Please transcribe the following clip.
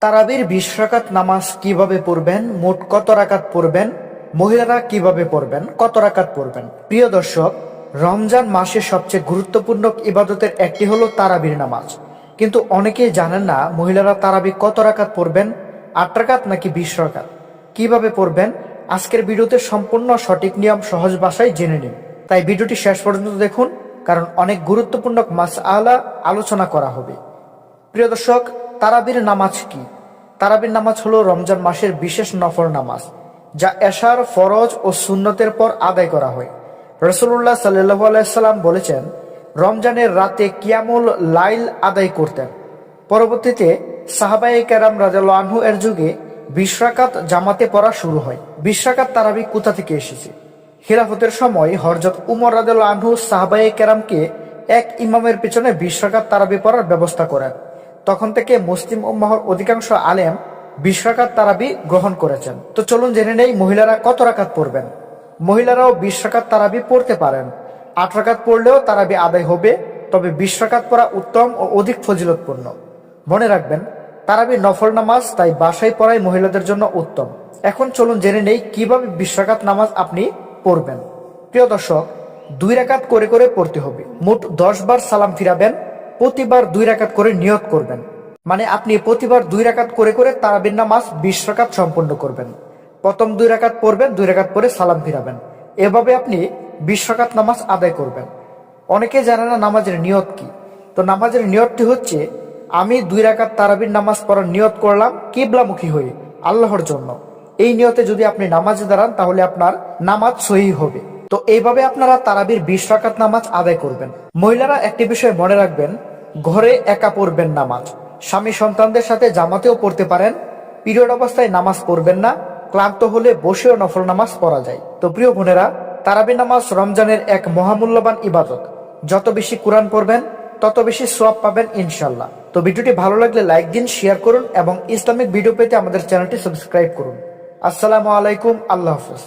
তারাবির 20 রাকাত নামাজ কিভাবে পড়বেন, মোট কত রাকাত পড়বেন, মহিলারা কিভাবে পড়বেন, কত রাকাত পড়বেন। প্রিয় দর্শক, রমজান মাসের সবচেয়ে গুরুত্বপূর্ণ ইবাদতের একটি হলো তারাবির নামাজ। কিন্তু অনেকেই জানেন না মহিলারা তারাবি কত রাকাত পড়বেন, 8 রাকাত নাকি 20 রাকাত। কিভাবে পড়বেন আজকের ভিডিওতে সম্পূর্ণ সঠিক নিয়ম সহজ ভাষায় জেনে নিন। তাই ভিডিওটি শেষ পর্যন্ত দেখুন, কারণ অনেক গুরুত্বপূর্ণ মাসআলা আলোচনা করা হবে। প্রিয় দর্শক, তারাবির নামাজ কি? তারাবির নামাজ হলো রমজান মাসের বিশেষ নফল নামাজ, যা এশার, ফরজ ও সুন্নতের পর আদায় করা হয়। রাসূলুল্লাহ সাল্লাল্লাহু আলাইহি সাল্লাম বলেছেন, রমজানের রাতে কিয়ামুল লাইল আদায় করতেন। পরবর্তীতে সাহাবায়ে কেরাম রাদিয়াল্লাহু আনহু এর যুগে 20 রাকাত জামাতে পড়া শুরু হয়। 20 রাকাত তারাবি কোথা থেকে এসেছে? খিলাফতের সময় হযরত উমর রাদিয়াল্লাহু আনহু সাহাবায়ে কেরামকে এক ইমামের পিছনে 20 রাকাত তারাবি পড়ার ব্যবস্থা করেন। তখন থেকে মুসলিম উম্মাহর অধিকাংশ আলেম 20 রাকাত তারাবি গ্রহণ করেছেন। তো চলুন জেনে নেই মহিলারা কত রাকাত পড়বেন। মহিলারাও 20 রাকাত তারাবি পড়তে পারেন। 8 রাকাত পড়লেও তারাবি আদায় হবে, তবে 20 রাকাত পড়া উত্তম ও অধিক ফজিলতপূর্ণ। মনে রাখবেন, তারাবি নফল নামাজ, তাই বাসায় পড়াই মহিলাদের জন্য উত্তম। এখন চলুন জেনে নেই কিভাবে 20 রাকাত নামাজ আপনি পড়বেন। প্রিয় দর্শক, 2 রাকাত করে করে পড়তে হবে। মোট 10 বার সালাম ফিরাবেন। প্রতিবার 2 রাকাত করে নিয়ত করবেন। মানে আপনি প্রতিবার 2 রাকাত করে করে তারাবির নামাজ 20 রাকাত সম্পন্ন করবেন। প্রথম 2 রাকাত পড়বেন, 2 রাকাত পরে সালাম ফিরাবেন। এভাবে আপনি 20 রাকাত নামাজ আদায় করবেন। অনেকে জানে না নামাজের নিয়ত কি। তো নামাজের নিয়তটি হচ্ছে, আমি 2 রাকাত তারাবির নামাজ পড়ার নিয়ত করলাম কিবলামুখী হয়ে, আল্লাহর জন্য। এই নিয়তে যদি আপনি নামাজে দাঁড়ান তাহলে আপনার নামাজ সহিহ হবে। তো এইভাবে আপনারা তারাবির 20 রাকাত নামাজ আদায় করবেন। মহিলারা একটি বিষয় মনে রাখবেন, ঘরে একা পড়বেন নামাজ। স্বামী সন্তানদের সাথে জামাতেও পড়তে পারেন। পিরিয়ড অবস্থায় নামাজ পড়বেন না। ক্লান্ত হলে বসেও নফল নামাজ পড়া যায়। তো প্রিয় বোনেরা, তারাবি নামাজ রমজানের এক মহামূল্যবান ইবাদত। যত বেশি কোরআন পড়বেন তত বেশি সওয়াব পাবেন ইনশাআল্লাহ। তো ভিডিওটি ভালো লাগলে লাইক দিন, শেয়ার করুন এবং ইসলামিক ভিডিও পেতে আমাদের চ্যানেলটি সাবস্ক্রাইব করুন। আসসালামু আলাইকুম, আল্লাহ হাফেজ।